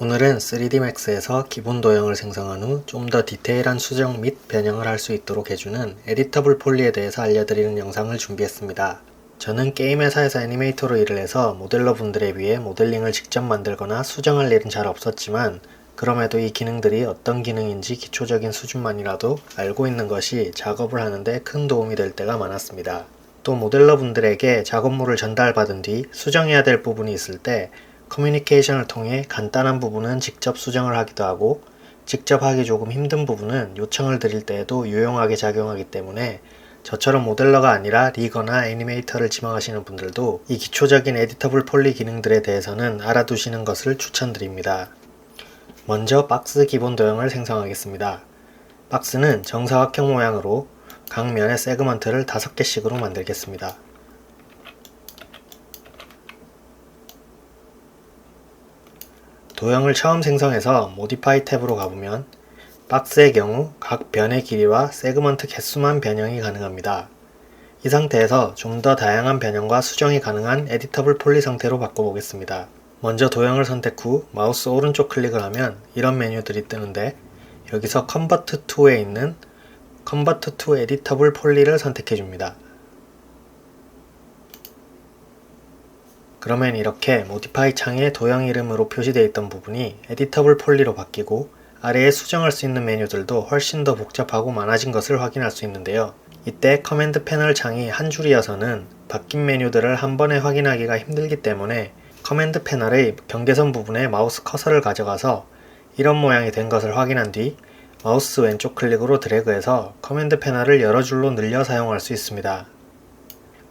오늘은 3D Max에서 기본 도형을 생성한 후 좀 더 디테일한 수정 및 변형을 할 수 있도록 해주는 에디터블 폴리에 대해서 알려드리는 영상을 준비했습니다. 저는 게임 회사에서 애니메이터로 일을 해서 모델러 분들에 비해 모델링을 직접 만들거나 수정할 일은 잘 없었지만 그럼에도 이 기능들이 어떤 기능인지 기초적인 수준만이라도 알고 있는 것이 작업을 하는데 큰 도움이 될 때가 많았습니다. 또 모델러 분들에게 작업물을 전달받은 뒤 수정해야 될 부분이 있을 때 커뮤니케이션을 통해 간단한 부분은 직접 수정을 하기도 하고 직접 하기 조금 힘든 부분은 요청을 드릴 때에도 유용하게 작용하기 때문에 저처럼 모델러가 아니라 리거나 애니메이터를 지망하시는 분들도 이 기초적인 에디터블 폴리 기능들에 대해서는 알아두시는 것을 추천드립니다. 먼저 박스 기본 도형을 생성하겠습니다. 박스는 정사각형 모양으로 각 면의 세그먼트를 5개씩으로 만들겠습니다. 도형을 처음 생성해서 모디파이 탭으로 가보면 박스의 경우 각 변의 길이와 세그먼트 개수만 변형이 가능합니다. 이 상태에서 좀 더 다양한 변형과 수정이 가능한 에디터블 폴리 상태로 바꿔보겠습니다. 먼저 도형을 선택 후 마우스 오른쪽 클릭을 하면 이런 메뉴들이 뜨는데 여기서 컨버트 to에 있는 컨버트 to 에디터블 폴리를 선택해줍니다. 그러면 이렇게 모디파이 창에 도형 이름으로 표시되어 있던 부분이 에디터블 폴리로 바뀌고 아래에 수정할 수 있는 메뉴들도 훨씬 더 복잡하고 많아진 것을 확인할 수 있는데요. 이때 커맨드 패널 창이 한 줄이어서는 바뀐 메뉴들을 한 번에 확인하기가 힘들기 때문에 커맨드 패널의 경계선 부분에 마우스 커서를 가져가서 이런 모양이 된 것을 확인한 뒤 마우스 왼쪽 클릭으로 드래그해서 커맨드 패널을 여러 줄로 늘려 사용할 수 있습니다.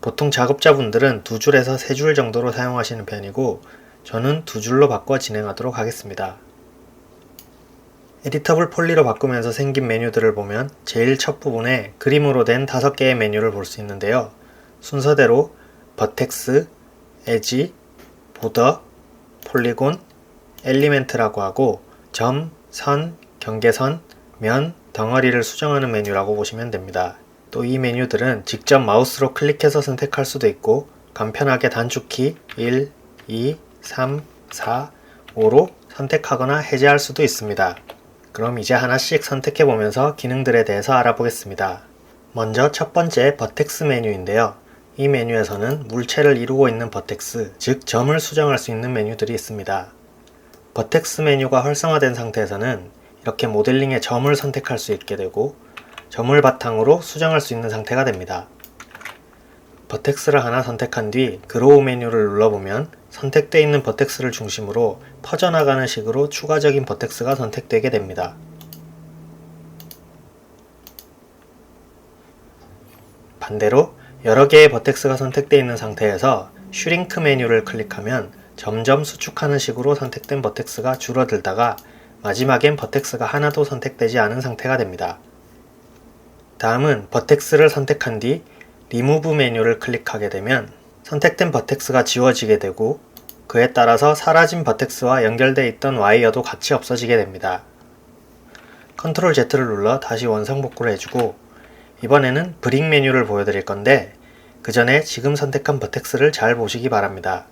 보통 작업자분들은 2줄에서 3줄 정도로 사용하시는 편이고 저는 2줄로 바꿔 진행하도록 하겠습니다. 에디터블 폴리로 바꾸면서 생긴 메뉴들을 보면 제일 첫 부분에 그림으로 된 5개의 메뉴를 볼 수 있는데요. 순서대로 버텍스, 에지, 보더, 폴리곤, 엘리멘트라고 하고 점, 선, 경계선, 면, 덩어리를 수정하는 메뉴라고 보시면 됩니다. 또 이 메뉴들은 직접 마우스로 클릭해서 선택할 수도 있고 간편하게 단축키 1, 2, 3, 4, 5로 선택하거나 해제할 수도 있습니다. 그럼 이제 하나씩 선택해보면서 기능들에 대해서 알아보겠습니다. 먼저 첫 번째 버텍스 메뉴인데요. 이 메뉴에서는 물체를 이루고 있는 버텍스, 즉 점을 수정할 수 있는 메뉴들이 있습니다. 버텍스 메뉴가 활성화된 상태에서는 이렇게 모델링의 점을 선택할 수 있게 되고 점을 바탕으로 수정할 수 있는 상태가 됩니다. 버텍스를 하나 선택한 뒤 그로우 메뉴를 눌러보면 선택되어 있는 버텍스를 중심으로 퍼져나가는 식으로 추가적인 버텍스가 선택되게 됩니다. 반대로 여러 개의 버텍스가 선택되어 있는 상태에서 슈링크 메뉴를 클릭하면 점점 수축하는 식으로 선택된 버텍스가 줄어들다가 마지막엔 버텍스가 하나도 선택되지 않은 상태가 됩니다. 다음은 버텍스를 선택한 뒤 리무브 메뉴를 클릭하게 되면 선택된 버텍스가 지워지게 되고 그에 따라서 사라진 버텍스와 연결되어 있던 와이어도 같이 없어지게 됩니다. 컨트롤 Z를 눌러 다시 원상복구를 해주고 이번에는 브릭 메뉴를 보여드릴 건데 그 전에 지금 선택한 버텍스를 잘 보시기 바랍니다.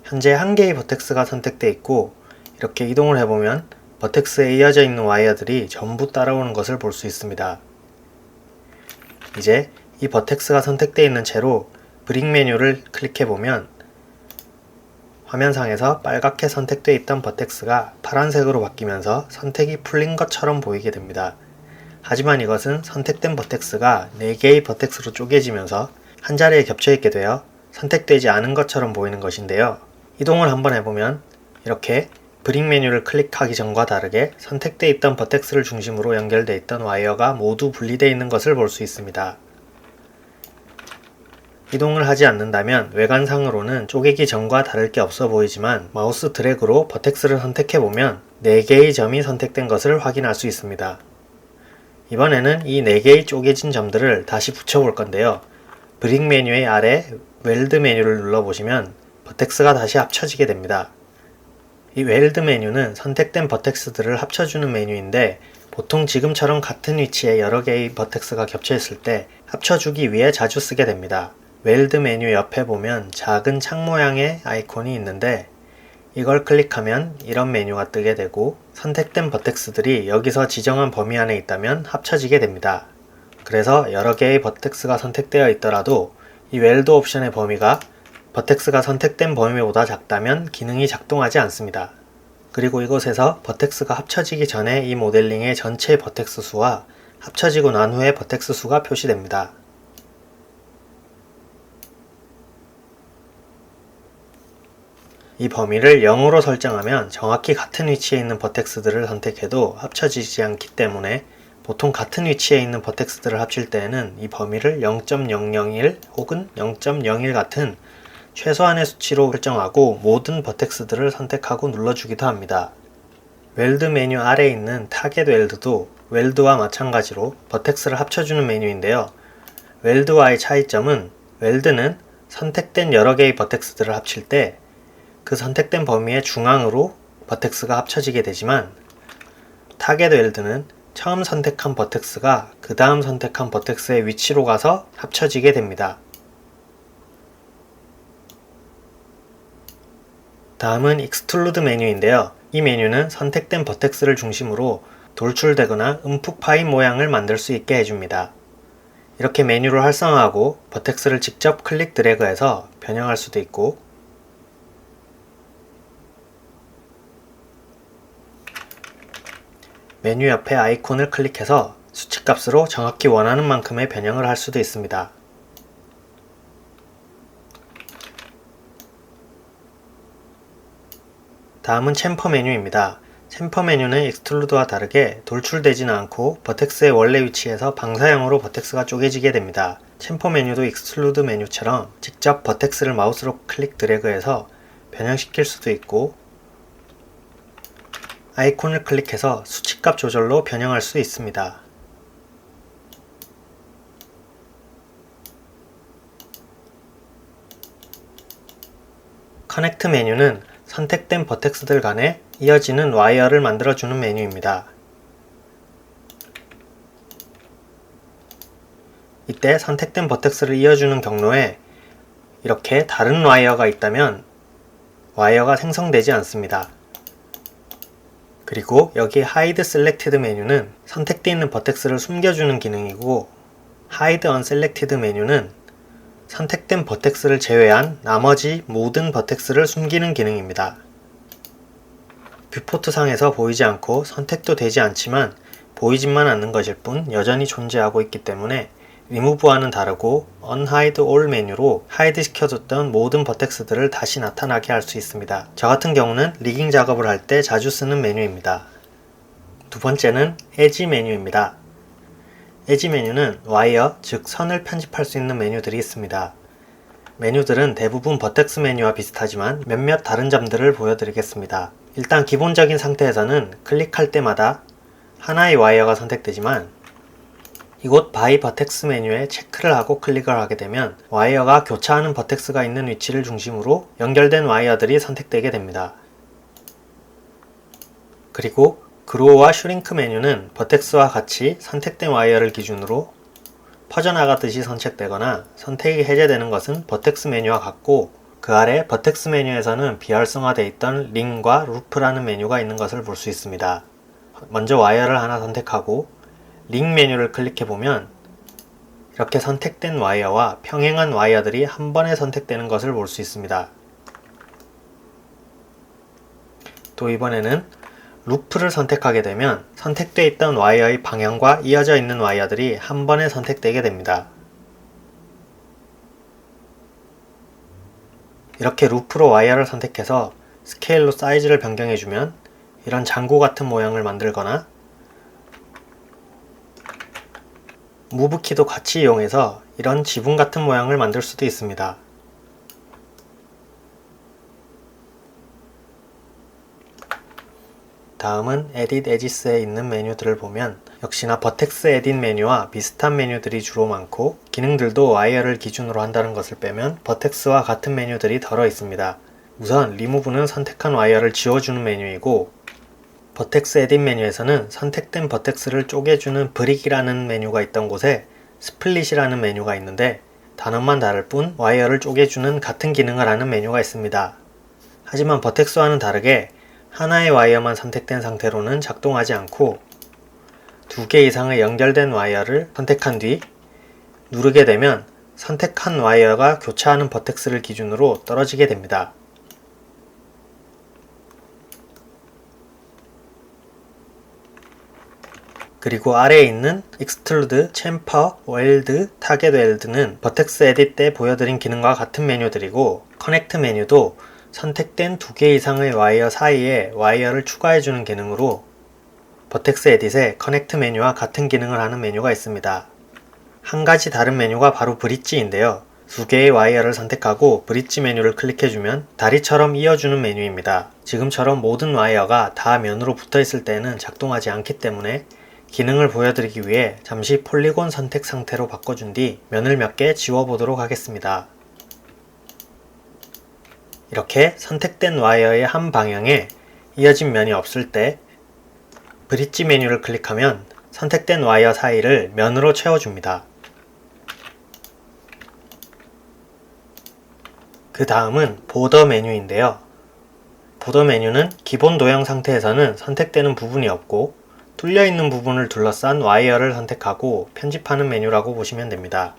현재 한 개의 버텍스가 선택되어 있고 이렇게 이동을 해보면 버텍스에 이어져 있는 와이어들이 전부 따라오는 것을 볼 수 있습니다. 이제 이 버텍스가 선택되어 있는 채로 브릭 메뉴를 클릭해보면 화면상에서 빨갛게 선택되어 있던 버텍스가 파란색으로 바뀌면서 선택이 풀린 것처럼 보이게 됩니다. 하지만 이것은 선택된 버텍스가 4개의 버텍스로 쪼개지면서 한 자리에 겹쳐있게 되어 선택되지 않은 것처럼 보이는 것인데요. 이동을 한번 해보면 이렇게 브릭 메뉴를 클릭하기 전과 다르게 선택되어 있던 버텍스를 중심으로 연결되어 있던 와이어가 모두 분리되어 있는 것을 볼 수 있습니다. 이동을 하지 않는다면 외관상으로는 쪼개기 전과 다를 게 없어 보이지만 마우스 드래그로 버텍스를 선택해보면 4개의 점이 선택된 것을 확인할 수 있습니다. 이번에는 이 4개의 쪼개진 점들을 다시 붙여볼 건데요. 브릭 메뉴의 아래 웰드 메뉴를 눌러보시면 버텍스가 다시 합쳐지게 됩니다. 이 웰드 메뉴는 선택된 버텍스들을 합쳐주는 메뉴인데 보통 지금처럼 같은 위치에 여러 개의 버텍스가 겹쳐 있을 때 합쳐주기 위해 자주 쓰게 됩니다. 웰드 메뉴 옆에 보면 작은 창 모양의 아이콘이 있는데 이걸 클릭하면 이런 메뉴가 뜨게 되고 선택된 버텍스들이 여기서 지정한 범위 안에 있다면 합쳐지게 됩니다. 그래서 여러 개의 버텍스가 선택되어 있더라도 이 웰드 옵션의 범위가 버텍스가 선택된 범위보다 작다면 기능이 작동하지 않습니다. 그리고 이곳에서 버텍스가 합쳐지기 전에 이 모델링의 전체 버텍스 수와 합쳐지고 난 후에 버텍스 수가 표시됩니다. 이 범위를 0으로 설정하면 정확히 같은 위치에 있는 버텍스들을 선택해도 합쳐지지 않기 때문에 보통 같은 위치에 있는 버텍스들을 합칠 때에는 이 범위를 0.001 혹은 0.01 같은 최소한의 수치로 설정하고 모든 버텍스들을 선택하고 눌러주기도 합니다. 웰드 메뉴 아래에 있는 타겟 웰드도 웰드와 마찬가지로 버텍스를 합쳐주는 메뉴인데요. 웰드와의 차이점은 웰드는 선택된 여러 개의 버텍스들을 합칠 때 그 선택된 범위의 중앙으로 버텍스가 합쳐지게 되지만 타겟 웰드는 처음 선택한 버텍스가 그 다음 선택한 버텍스의 위치로 가서 합쳐지게 됩니다. 다음은 익스트루드 메뉴인데요. 이 메뉴는 선택된 버텍스를 중심으로 돌출되거나 움푹 파인 모양을 만들 수 있게 해줍니다. 이렇게 메뉴를 활성화하고 버텍스를 직접 클릭 드래그해서 변형할 수도 있고 메뉴 옆에 아이콘을 클릭해서 수치값으로 정확히 원하는 만큼의 변형을 할 수도 있습니다. 다음은 챔퍼 메뉴입니다. 챔퍼 메뉴는 익스트루드와 다르게 돌출되지는 않고 버텍스의 원래 위치에서 방사형으로 버텍스가 쪼개지게 됩니다. 챔퍼 메뉴도 익스트루드 메뉴처럼 직접 버텍스를 마우스로 클릭 드래그해서 변형시킬 수도 있고 아이콘을 클릭해서 수치값 조절로 변형할 수 있습니다. 커넥트 메뉴는 선택된 버텍스들 간에 이어지는 와이어를 만들어주는 메뉴입니다. 이때 선택된 버텍스를 이어주는 경로에 이렇게 다른 와이어가 있다면 와이어가 생성되지 않습니다. 그리고 여기 Hide Selected 메뉴는 선택되어 있는 버텍스를 숨겨주는 기능이고 Hide Unselected 메뉴는 선택된 버텍스를 제외한 나머지 모든 버텍스를 숨기는 기능입니다. 뷰포트 상에서 보이지 않고 선택도 되지 않지만 보이지만 않는 것일 뿐 여전히 존재하고 있기 때문에 Remove와는 다르고 Unhide All 메뉴로 하이드 시켜뒀던 모든 버텍스들을 다시 나타나게 할 수 있습니다. 저 같은 경우는 리깅 작업을 할 때 자주 쓰는 메뉴입니다. 두 번째는 Edge 메뉴입니다. Edge 메뉴는 와이어, 즉 선을 편집할 수 있는 메뉴들이 있습니다. 메뉴들은 대부분 버텍스 메뉴와 비슷하지만 몇몇 다른 점들을 보여드리겠습니다. 일단 기본적인 상태에서는 클릭할 때마다 하나의 와이어가 선택되지만 이곳 바이 버텍스 메뉴에 체크를 하고 클릭을 하게 되면 와이어가 교차하는 버텍스가 있는 위치를 중심으로 연결된 와이어들이 선택되게 됩니다. 그리고 그로우와 슈링크 메뉴는 버텍스와 같이 선택된 와이어를 기준으로 퍼져나가듯이 선택되거나 선택이 해제되는 것은 버텍스 메뉴와 같고 그 아래 버텍스 메뉴에서는 비활성화되어 있던 링과 루프라는 메뉴가 있는 것을 볼 수 있습니다. 먼저 와이어를 하나 선택하고 링 메뉴를 클릭해보면 이렇게 선택된 와이어와 평행한 와이어들이 한 번에 선택되는 것을 볼 수 있습니다. 또 이번에는 루프를 선택하게 되면 선택되어 있던 와이어의 방향과 이어져 있는 와이어들이 한 번에 선택되게 됩니다. 이렇게 루프로 와이어를 선택해서 스케일로 사이즈를 변경해주면 이런 장구 같은 모양을 만들거나 무브 키도 같이 이용해서 이런 지붕 같은 모양을 만들 수도 있습니다. 다음은 Edit Edges에 있는 메뉴들을 보면 역시나 버텍스 에딧 메뉴와 비슷한 메뉴들이 주로 많고 기능들도 와이어를 기준으로 한다는 것을 빼면 버텍스와 같은 메뉴들이 덜어 있습니다. 우선 리무브는 선택한 와이어를 지워주는 메뉴이고 버텍스 에딧 메뉴에서는 선택된 버텍스를 쪼개주는 브릭이라는 메뉴가 있던 곳에 스플릿이라는 메뉴가 있는데 단어만 다를 뿐 와이어를 쪼개주는 같은 기능을 하는 메뉴가 있습니다. 하지만 버텍스와는 다르게 하나의 와이어만 선택된 상태로는 작동하지 않고 2개 이상의 연결된 와이어를 선택한 뒤 누르게 되면 선택한 와이어가 교차하는 버텍스를 기준으로 떨어지게 됩니다. 그리고 아래에 있는 Extrude, Chamfer, Weld, Target Weld는 버텍스 에딧 때 보여드린 기능과 같은 메뉴들이고 Connect 메뉴도 선택된 2개 이상의 와이어 사이에 와이어를 추가해주는 기능으로 버텍스 에딧에 커넥트 메뉴와 같은 기능을 하는 메뉴가 있습니다. 한 가지 다른 메뉴가 바로 브릿지인데요. 2개의 와이어를 선택하고 브릿지 메뉴를 클릭해주면 다리처럼 이어주는 메뉴입니다. 지금처럼 모든 와이어가 다 면으로 붙어있을 때는 작동하지 않기 때문에 기능을 보여드리기 위해 잠시 폴리곤 선택 상태로 바꿔준 뒤 면을 몇 개 지워보도록 하겠습니다. 이렇게 선택된 와이어의 한 방향에 이어진 면이 없을 때 브릿지 메뉴를 클릭하면 선택된 와이어 사이를 면으로 채워줍니다. 그 다음은 보더 메뉴인데요. 보더 메뉴는 기본 도형 상태에서는 선택되는 부분이 없고 뚫려있는 부분을 둘러싼 와이어를 선택하고 편집하는 메뉴라고 보시면 됩니다.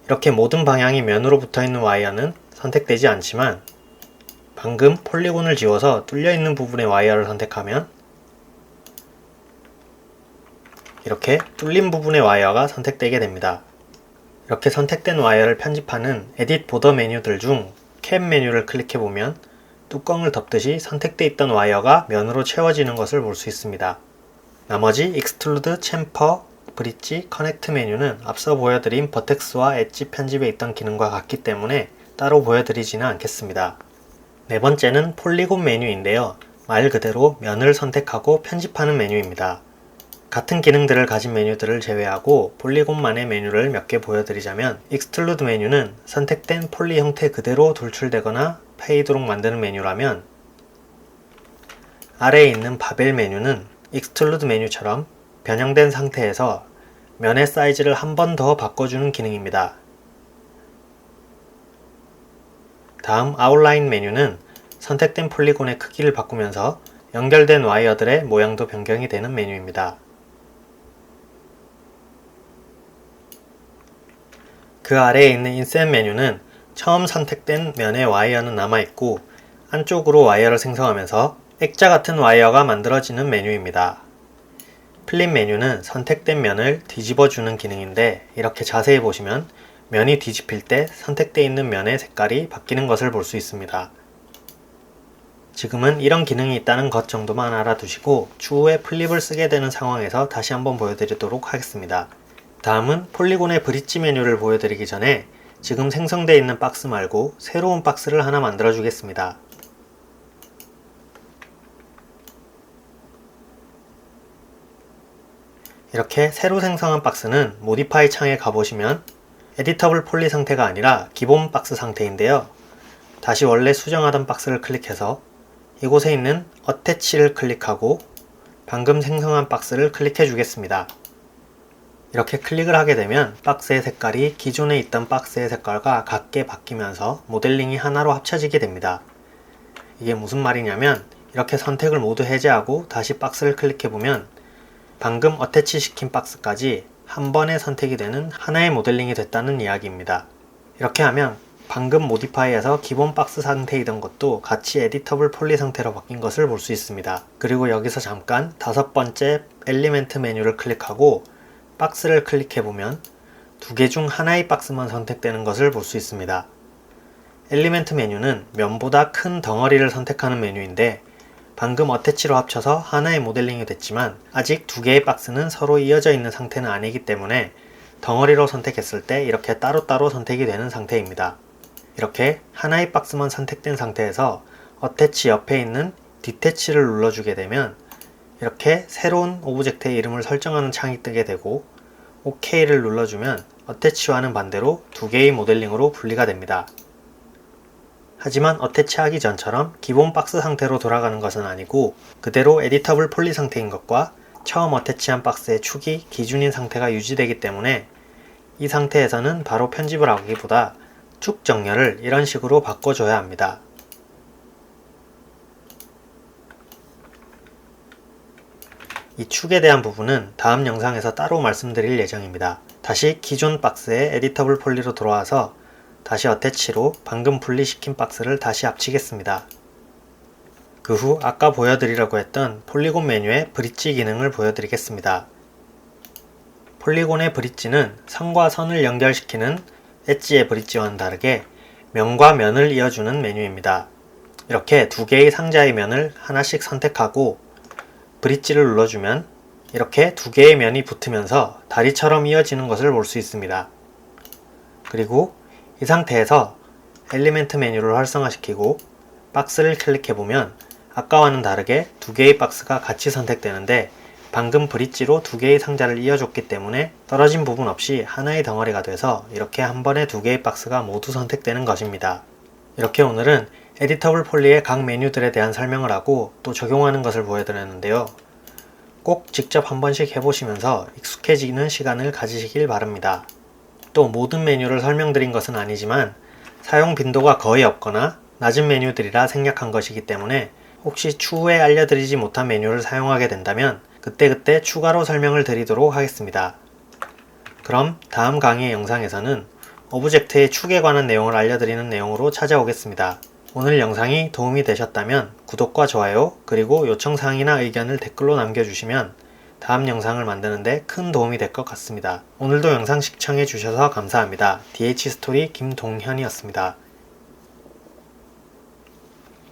이렇게 모든 방향이 면으로 붙어있는 와이어는 선택되지 않지만 방금 폴리곤을 지워서 뚫려있는 부분의 와이어를 선택하면 이렇게 뚫린 부분의 와이어가 선택되게 됩니다. 이렇게 선택된 와이어를 편집하는 에딧 보더 메뉴들 중 캡 메뉴를 클릭해보면 뚜껑을 덮듯이 선택되어 있던 와이어가 면으로 채워지는 것을 볼 수 있습니다. 나머지 익스트루드, 챔퍼, 브릿지, 커넥트 메뉴는 앞서 보여드린 버텍스와 엣지 편집에 있던 기능과 같기 때문에 따로 보여드리지는 않겠습니다. 네 번째는 폴리곤 메뉴인데요. 말 그대로 면을 선택하고 편집하는 메뉴입니다. 같은 기능들을 가진 메뉴들을 제외하고 폴리곤만의 메뉴를 몇 개 보여드리자면 익스트루드 메뉴는 선택된 폴리 형태 그대로 돌출되거나 페이도록 만드는 메뉴라면 아래에 있는 바벨 메뉴는 익스트루드 메뉴처럼 변형된 상태에서 면의 사이즈를 한 번 더 바꿔주는 기능입니다. 다음 아웃라인 메뉴는 선택된 폴리곤의 크기를 바꾸면서 연결된 와이어들의 모양도 변경이 되는 메뉴입니다. 그 아래에 있는 인셋 메뉴는 처음 선택된 면의 와이어는 남아있고 안쪽으로 와이어를 생성하면서 액자 같은 와이어가 만들어지는 메뉴입니다. 플립 메뉴는 선택된 면을 뒤집어주는 기능인데 이렇게 자세히 보시면 면이 뒤집힐 때 선택되어 있는 면의 색깔이 바뀌는 것을 볼 수 있습니다. 지금은 이런 기능이 있다는 것 정도만 알아두시고 추후에 플립을 쓰게 되는 상황에서 다시 한번 보여드리도록 하겠습니다. 다음은 폴리곤의 브릿지 메뉴를 보여드리기 전에 지금 생성되어 있는 박스 말고 새로운 박스를 하나 만들어 주겠습니다. 이렇게 새로 생성한 박스는 모디파이 창에 가보시면 에디터블 폴리 상태가 아니라 기본 박스 상태인데요. 다시 원래 수정하던 박스를 클릭해서 이곳에 있는 어태치를 클릭하고 방금 생성한 박스를 클릭해 주겠습니다. 이렇게 클릭을 하게 되면 박스의 색깔이 기존에 있던 박스의 색깔과 같게 바뀌면서 모델링이 하나로 합쳐지게 됩니다. 이게 무슨 말이냐면 이렇게 선택을 모두 해제하고 다시 박스를 클릭해보면 방금 어태치 시킨 박스까지 한 번에 선택이 되는 하나의 모델링이 됐다는 이야기입니다. 이렇게 하면 방금 모디파이에서 기본 박스 상태이던 것도 같이 에디터블 폴리 상태로 바뀐 것을 볼 수 있습니다. 그리고 여기서 잠깐 5번째 엘리멘트 메뉴를 클릭하고 박스를 클릭해보면 2개 중 하나의 박스만 선택되는 것을 볼 수 있습니다. 엘리멘트 메뉴는 면보다 큰 덩어리를 선택하는 메뉴인데 방금 어태치로 합쳐서 하나의 모델링이 됐지만 아직 2개의 박스는 서로 이어져 있는 상태는 아니기 때문에 덩어리로 선택했을 때 이렇게 따로따로 선택이 되는 상태입니다. 이렇게 하나의 박스만 선택된 상태에서 어태치 옆에 있는 디태치를 눌러주게 되면 이렇게 새로운 오브젝트의 이름을 설정하는 창이 뜨게 되고 OK를 눌러주면 어태치와는 반대로 2개의 모델링으로 분리가 됩니다. 하지만 어태치하기 전처럼 기본 박스 상태로 돌아가는 것은 아니고 그대로 에디터블 폴리 상태인 것과 처음 어태치한 박스의 축이 기준인 상태가 유지되기 때문에 이 상태에서는 바로 편집을 하기보다 축 정렬을 이런 식으로 바꿔줘야 합니다. 이 축에 대한 부분은 다음 영상에서 따로 말씀드릴 예정입니다. 다시 기존 박스에 에디터블 폴리로 돌아와서 다시 어태치로 방금 분리시킨 박스를 다시 합치겠습니다. 그 후 아까 보여드리려고 했던 폴리곤 메뉴의 브릿지 기능을 보여드리겠습니다. 폴리곤의 브릿지는 선과 선을 연결시키는 엣지의 브릿지와는 다르게 면과 면을 이어주는 메뉴입니다. 이렇게 두 개의 상자의 면을 하나씩 선택하고 브릿지를 눌러주면 이렇게 두 개의 면이 붙으면서 다리처럼 이어지는 것을 볼 수 있습니다. 그리고 이 상태에서 엘리멘트 메뉴를 활성화시키고 박스를 클릭해보면 아까와는 다르게 두 개의 박스가 같이 선택되는데 방금 브릿지로 두 개의 상자를 이어줬기 때문에 떨어진 부분 없이 하나의 덩어리가 돼서 이렇게 한 번에 두 개의 박스가 모두 선택되는 것입니다. 이렇게 오늘은 에디터블 폴리의 각 메뉴들에 대한 설명을 하고 또 적용하는 것을 보여드렸는데요. 꼭 직접 한 번씩 해보시면서 익숙해지는 시간을 가지시길 바랍니다. 또 모든 메뉴를 설명드린 것은 아니지만 사용 빈도가 거의 없거나 낮은 메뉴들이라 생략한 것이기 때문에 혹시 추후에 알려드리지 못한 메뉴를 사용하게 된다면 그때그때 추가로 설명을 드리도록 하겠습니다. 그럼 다음 강의 영상에서는 오브젝트의 축에 관한 내용을 알려드리는 내용으로 찾아오겠습니다. 오늘 영상이 도움이 되셨다면 구독과 좋아요 그리고 요청사항이나 의견을 댓글로 남겨주시면 다음 영상을 만드는데 큰 도움이 될 것 같습니다. 오늘도 영상 시청해주셔서 감사합니다. DH스토리 김동현이었습니다.